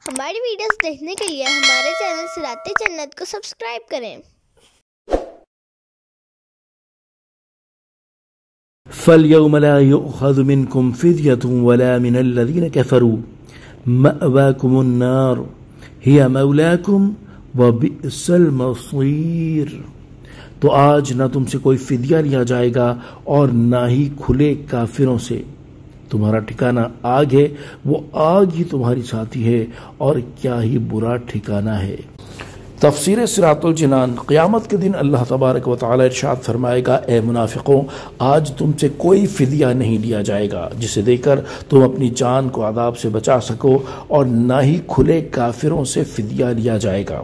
ہماری ویڈیوز دیکھنے کے لیے ہمارے چینل صراط جنت کو سبسکرائب کریں۔ فَالْيَوْمَ لَا يُؤْخَذُ مِنْكُمْ فِدْيَةٌ وَلَا مِنَ الَّذِينَ كَفَرُوا مَأْوَاكُمُ النَّارُ هِيَ مَوْلَاكُمْ وَبِئْسَ الْمَصِيرُ۔ تو آج نہ تم سے کوئی فدیہ لیا جائے گا اور نہ ہی کھلے کافروں سے۔ تمہارا ٹھکانہ آگ ہے، وہ آگ ہی تمہاری ساتھی ہے، اور کیا ہی برا ٹھکانہ ہے۔ تفسیر صراط الجنان۔ قیامت کے دن اللہ تبارک و تعالی ارشاد فرمائے گا، اے منافقوں، آج تم سے کوئی فدیہ نہیں لیا جائے گا جسے دے کر تم اپنی جان کو عذاب سے بچا سکو، اور نہ ہی کھلے کافروں سے فدیہ لیا جائے گا۔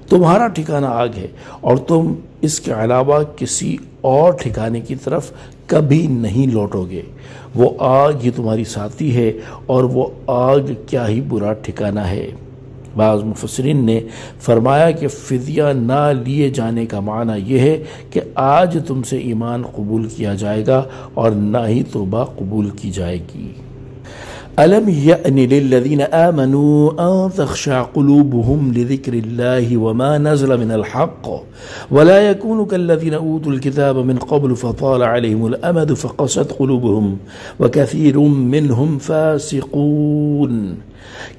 تمہارا ٹھکانہ آگ ہے، اور تم اس کے علاوہ کسی اور ٹھکانے کی طرف کبھی نہیں لوٹو گے۔ وہ آگ ہی تمہاری ساتھی ہے، اور وہ آگ کیا ہی برا ٹھکانہ ہے۔ بعض مفسرین نے فرمایا کہ فدیہ نہ لیے جانے کا معنی یہ ہے کہ آج تم سے ایمان قبول کیا جائے گا اور نہ ہی توبہ قبول کی جائے گی۔ أَلَمْ يَأْنِ لِلَّذِينَ آمَنُوا أَن تَخْشَعَ قُلُوبُهُمْ لِذِكْرِ اللَّهِ وَمَا نَزَلَ مِنَ الْحَقِّ وَلَا يَكُونُوا كَالَّذِينَ أُوتُوا الْكِتَابَ مِنْ قَبْلُ فَطَالَ عَلَيْهِمُ الْأَمَدُ فَقَسَتْ قُلُوبُهُمْ وَكَثِيرٌ مِّنْهُمْ فَاسِقُونَ۔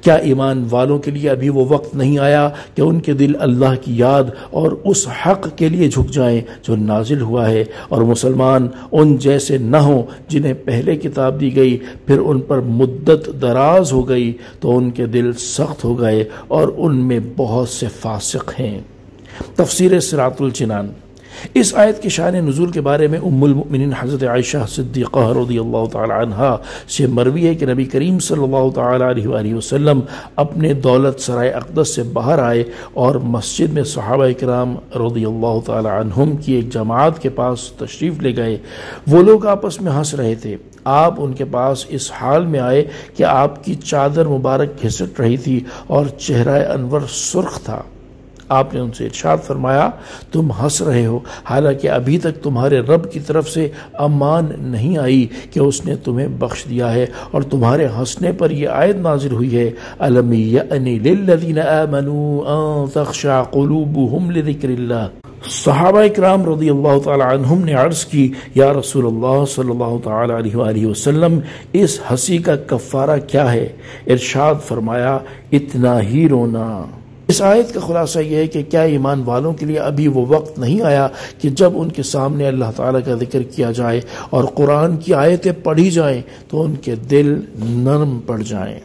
کیا ایمان والوں کے لیے ابھی وہ وقت نہیں آیا کہ ان کے دل اللہ کی یاد اور اس حق کے لیے جھک جائیں جو نازل ہوا ہے، اور مسلمان ان جیسے نہ ہوں جنہیں پہلے کتاب دی گئی، پھر ان پر مدت دراز ہو گئی تو ان کے دل سخت ہو گئے، اور ان میں بہت سے فاسق ہیں۔ تفسیر صراط الجنان۔ اس آیت کی شان نزول کے بارے میں ام المؤمنین حضرت عائشہ صدیقہ رضی اللہ تعالی عنہا سے مروی ہے کہ نبی کریم صلی اللہ تعالی علیہ وآلہ وسلم اپنے دولت سرائے اقدس سے باہر آئے اور مسجد میں صحابہ کرام رضی اللہ تعالی عنہم کی ایک جماعت کے پاس تشریف لے گئے۔ وہ لوگ آپس میں ہنس رہے تھے۔ آپ ان کے پاس اس حال میں آئے کہ آپ کی چادر مبارک گھسٹ رہی تھی اور چہرہ انور سرخ تھا۔ آپ نے ان سے ارشاد فرمایا، تم ہنس رہے ہو حالانکہ ابھی تک تمہارے رب کی طرف سے امان نہیں آئی کہ اس نے تمہیں بخش دیا ہے، اور تمہارے ہنسنے پر یہ آیت نازل ہوئی ہے، أَلَمْ يَأْنِ لِلَّذِينَ آمَنُوا أَن تَخْشَعَ قُلُوبُهُمْ لِذِكْرِ اللَّهِ۔ صحابہ اکرام رضی اللہ تعالی عنہم نے عرض کی، یا رسول اللہ صلی اللہ تعالی علیہ وآلہ وسلم، اس ہنسی کا کفارہ کیا ہے؟ ارشاد فرمایا، اتنا ہی رونا۔ اس آیت کا خلاصہ یہ ہے کہ کیا ایمان والوں کے لیے ابھی وہ وقت نہیں آیا کہ جب ان کے سامنے اللہ تعالیٰ کا ذکر کیا جائے اور قرآن کی آیتیں پڑھی جائیں تو ان کے دل نرم پڑ جائیں۔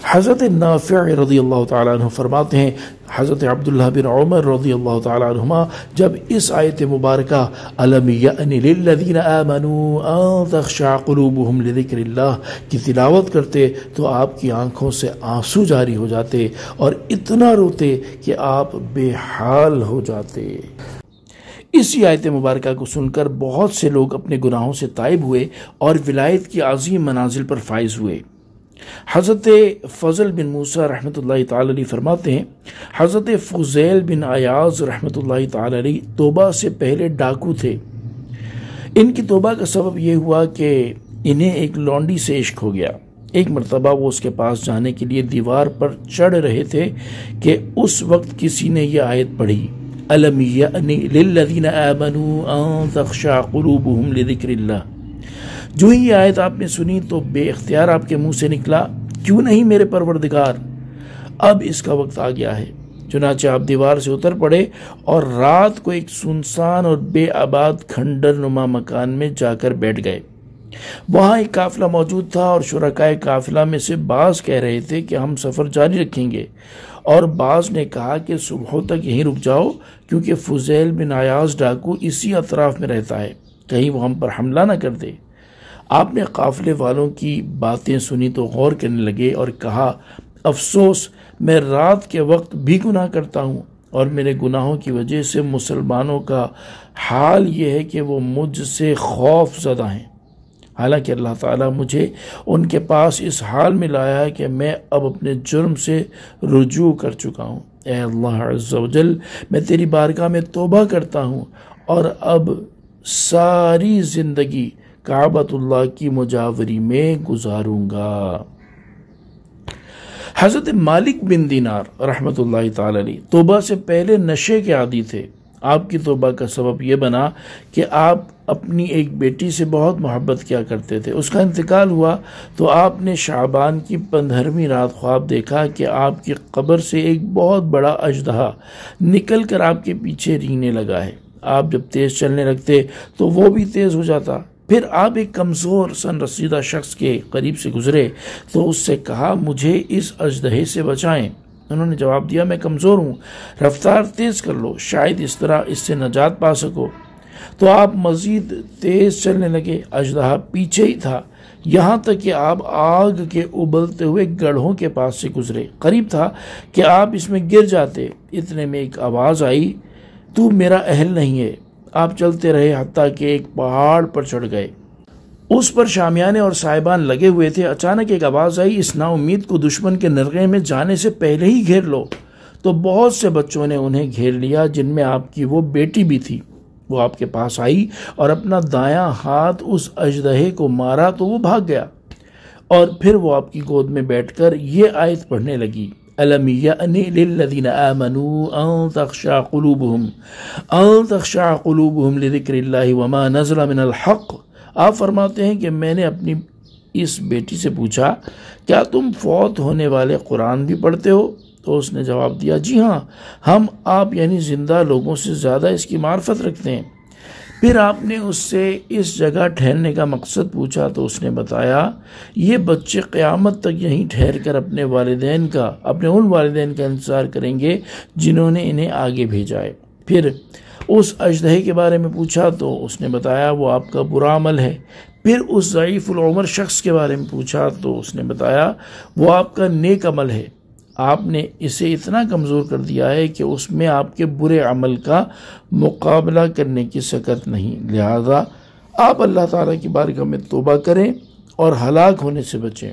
حضرت نافع رضی اللہ تعالیٰ عنہ فرماتے ہیں، حضرت عبداللہ بن عمر رضی اللہ تعالیٰ عنہما جب اس آیت مبارکہ أَلَمْ يَأْنِ لِلَّذِينَ آمَنُوا أَن تَخْشَعَ قُلُوبُهُمْ لِذِكْرِ اللَّهِ کی تلاوت کرتے تو آپ کی آنکھوں سے آنسو جاری ہو جاتے اور اتنا روتے کہ آپ بے حال ہو جاتے۔ اسی آیت مبارکہ کو سن کر بہت سے لوگ اپنے گناہوں سے تائب ہوئے اور ولایت کی عظیم منازل پر فائز ہوئے۔ حضرت فضل بن موسیٰ رحمۃ اللہ تعالی علیہ فرماتے ہیں، حضرت فضیل بن عیاض رحمۃ اللہ تعالی علیہ توبہ سے پہلے ڈاکو تھے۔ ان کی توبہ کا سبب یہ ہوا کہ انہیں ایک لونڈی سے عشق ہو گیا۔ ایک مرتبہ وہ اس کے پاس جانے کے لیے دیوار پر چڑھ رہے تھے کہ اس وقت کسی نے یہ آیت پڑھی، أَلَمْ يَأْنِ لِلَّذِينَ آمَنُوا أَن تَخْشَعَ قُلُوبُهُمْ لِذِكْرِ اللَّهِ۔ جو ہی یہ آیت آپ نے سنی تو بے اختیار آپ کے منہ سے نکلا، کیوں نہیں میرے پروردگار، اب اس کا وقت آ گیا ہے۔ چنانچہ آپ دیوار سے اتر پڑے اور رات کو ایک سنسان اور بے آباد کھنڈر نما مکان میں جا کر بیٹھ گئے۔ وہاں ایک قافلہ موجود تھا اور شرکائے قافلہ میں سے بعض کہہ رہے تھے کہ ہم سفر جاری رکھیں گے، اور بعض نے کہا کہ صبح تک یہیں رک جاؤ کیونکہ فضیل بن عیاض ڈاکو اسی اطراف میں رہتا ہے، کہیں وہ ہم پر حملہ نہ کر دے۔ آپ نے قافلے والوں کی باتیں سنی تو غور کرنے لگے اور کہا، افسوس، میں رات کے وقت بھی گناہ کرتا ہوں، اور میرے گناہوں کی وجہ سے مسلمانوں کا حال یہ ہے کہ وہ مجھ سے خوف زدہ ہیں، حالانکہ اللہ تعالیٰ مجھے ان کے پاس اس حال میں لایا ہے کہ میں اب اپنے جرم سے رجوع کر چکا ہوں۔ اے اللہ عز و جل، میں تیری بارگاہ میں توبہ کرتا ہوں اور اب ساری زندگی کعبۃ اللہ کی مجاوری میں گزاروں گا۔ حضرت مالک بن دینار رحمۃ اللہ تعالی علیہ توبہ سے پہلے نشے کے عادی تھے۔ آپ کی توبہ کا سبب یہ بنا کہ آپ اپنی ایک بیٹی سے بہت محبت کیا کرتے تھے۔ اس کا انتقال ہوا تو آپ نے شعبان کی 15ویں رات خواب دیکھا کہ آپ کی قبر سے ایک بہت بڑا اژدہا نکل کر آپ کے پیچھے رینگنے لگا ہے۔ آپ جب تیز چلنے لگتے تو وہ بھی تیز ہو جاتا۔ پھر آپ ایک کمزور سن رسیدہ شخص کے قریب سے گزرے تو اس سے کہا مجھے اس اژدہے سے بچائیں۔ انہوں نے جواب دیا میں کمزور ہوں، رفتار تیز کر لو، شاید اس طرح اس سے نجات پا سکو۔ تو آپ مزید تیز چلنے لگے۔ اژدہا پیچھے ہی تھا یہاں تک کہ آپ آگ کے ابلتے ہوئے گڑھوں کے پاس سے گزرے۔ قریب تھا کہ آپ اس میں گر جاتے۔ اتنے میں ایک آواز آئی، تو میرا اہل نہیں ہے۔ آپ چلتے رہے حتیٰ کہ ایک پہاڑ پر چڑھ گئے۔ اس پر شامیانے اور صاحبان لگے ہوئے تھے۔ اچانک ایک آواز آئی، اس نا امید کو دشمن کے نرغے میں جانے سے پہلے ہی گھیر لو۔ تو بہت سے بچوں نے انہیں گھیر لیا جن میں آپ کی وہ بیٹی بھی تھی۔ وہ آپ کے پاس آئی اور اپنا دایاں ہاتھ اس اژدہے کو مارا تو وہ بھاگ گیا، اور پھر وہ آپ کی گود میں بیٹھ کر یہ آیت پڑھنے لگی، أَلَمْ يَأْنِ لِلَّذِينَ آمَنُوا أَن تَخْشَعَ قُلُوبُهُمْ لِذِكْرِ اللَّهِ وَمَا نَزَلَ مِنَ الْحَقِّ۔ آپ فرماتے ہیں کہ میں نے اپنی اس بیٹی سے پوچھا کیا تم فوت ہونے والے قرآن بھی پڑھتے ہو؟ تو اس نے جواب دیا جی ہاں، ہم آپ یعنی زندہ لوگوں سے زیادہ اس کی معرفت رکھتے ہیں۔ پھر آپ نے اس سے اس جگہ ٹھہرنے کا مقصد پوچھا تو اس نے بتایا یہ بچے قیامت تک یہیں ٹھہر کر اپنے ان والدین کا انتظار کریں گے جنہوں نے انہیں آگے بھیجا ہے۔ پھر اس اژدہے کے بارے میں پوچھا تو اس نے بتایا وہ آپ کا برا عمل ہے۔ پھر اس ضعیف العمر شخص کے بارے میں پوچھا تو اس نے بتایا وہ آپ کا نیک عمل ہے۔ آپ نے اسے اتنا کمزور کر دیا ہے کہ اس میں آپ کے برے عمل کا مقابلہ کرنے کی سکت نہیں، لہذا آپ اللہ تعالیٰ کی بارگاہ میں توبہ کریں اور ہلاک ہونے سے بچیں۔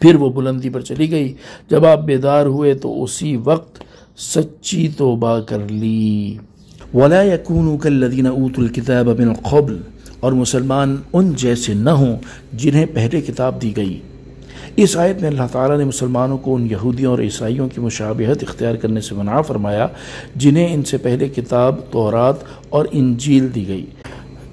پھر وہ بلندی پر چلی گئی۔ جب آپ بیدار ہوئے تو اسی وقت سچی توبہ کر لی۔ وَلَا يَكُونُوا كَالَّذِينَ أُوتُوا الْكِتَابَ مِنْ قَبْلُ، اور مسلمان ان جیسے نہ ہوں جنہیں پہلے کتاب دی گئی۔ اس آیت میں اللہ تعالیٰ نے مسلمانوں کو ان یہودیوں اور عیسائیوں کی مشابہت اختیار کرنے سے منع فرمایا جنہیں ان سے پہلے کتاب تورات اور انجیل دی گئی۔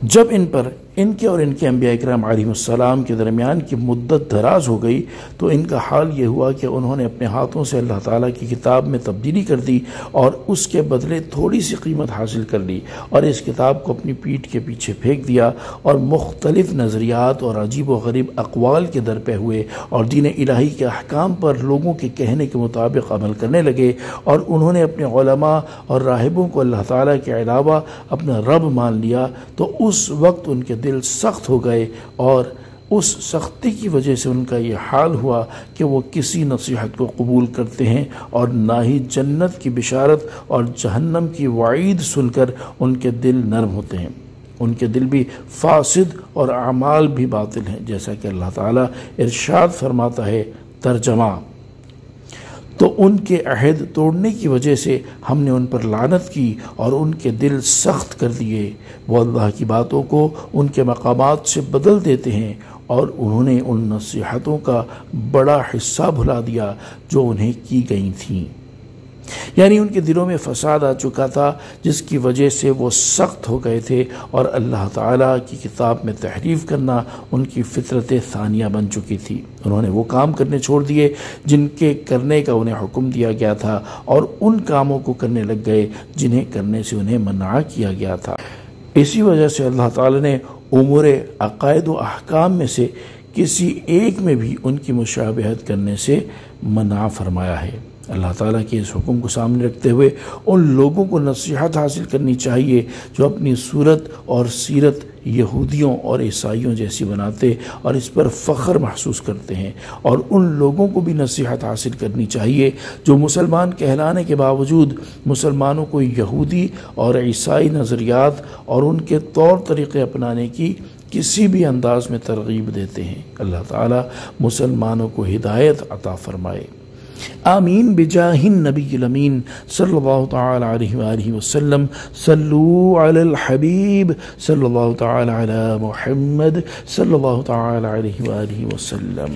جب ان پر ان کے اور ان کے انبیاء اکرام علیہ السلام کے درمیان کی مدت دراز ہو گئی تو ان کا حال یہ ہوا کہ انہوں نے اپنے ہاتھوں سے اللہ تعالیٰ کی کتاب میں تبدیلی کر دی اور اس کے بدلے تھوڑی سی قیمت حاصل کر لی، اور اس کتاب کو اپنی پیٹھ کے پیچھے پھینک دیا اور مختلف نظریات اور عجیب و غریب اقوال کے درپے ہوئے اور دین الہی کے احکام پر لوگوں کے کہنے کے مطابق عمل کرنے لگے، اور انہوں نے اپنے علماء اور راہبوں کو اللہ تعالیٰ کے علاوہ اپنا رب مان لیا تو اس وقت ان کے دل سخت ہو گئے، اور اس سختی کی وجہ سے ان کا یہ حال ہوا کہ وہ کسی نصیحت کو قبول کرتے ہیں اور نہ ہی جنت کی بشارت اور جہنم کی وعید سن کر ان کے دل نرم ہوتے ہیں۔ ان کے دل بھی فاسد اور اعمال بھی باطل ہیں، جیسا کہ اللہ تعالیٰ ارشاد فرماتا ہے، ترجمہ تو ان کے عہد توڑنے کی وجہ سے ہم نے ان پر لعنت کی اور ان کے دل سخت کر دیے۔ وہ اللہ کی باتوں کو ان کے مقامات سے بدل دیتے ہیں اور انہوں نے ان نصیحتوں کا بڑا حصہ بھلا دیا جو انہیں کی گئی تھیں۔ یعنی ان کے دلوں میں فساد آ چکا تھا جس کی وجہ سے وہ سخت ہو گئے تھے، اور اللہ تعالیٰ کی کتاب میں تحریف کرنا ان کی فطرت ثانیہ بن چکی تھی۔ انہوں نے وہ کام کرنے چھوڑ دیے جن کے کرنے کا انہیں حکم دیا گیا تھا، اور ان کاموں کو کرنے لگ گئے جنہیں کرنے سے انہیں منع کیا گیا تھا۔ اسی وجہ سے اللہ تعالیٰ نے امور عقائد و احکام میں سے کسی ایک میں بھی ان کی مشابہت کرنے سے منع فرمایا ہے۔ اللہ تعالیٰ کے اس حکم کو سامنے رکھتے ہوئے ان لوگوں کو نصیحت حاصل کرنی چاہیے جو اپنی صورت اور سیرت یہودیوں اور عیسائیوں جیسی بناتے اور اس پر فخر محسوس کرتے ہیں، اور ان لوگوں کو بھی نصیحت حاصل کرنی چاہیے جو مسلمان کہلانے کے باوجود مسلمانوں کو یہودی اور عیسائی نظریات اور ان کے طور طریقے اپنانے کی کسی بھی انداز میں ترغیب دیتے ہیں۔ اللہ تعالیٰ مسلمانوں کو ہدایت عطا فرمائے، آمین بجاہ النبی الامین صلی اللہ تعالی علیہ وآلہ وسلم۔ صلو علی الحبیب صلی اللہ تعالی علی محمد صلی اللہ تعالی علیہ وآلہ وسلم۔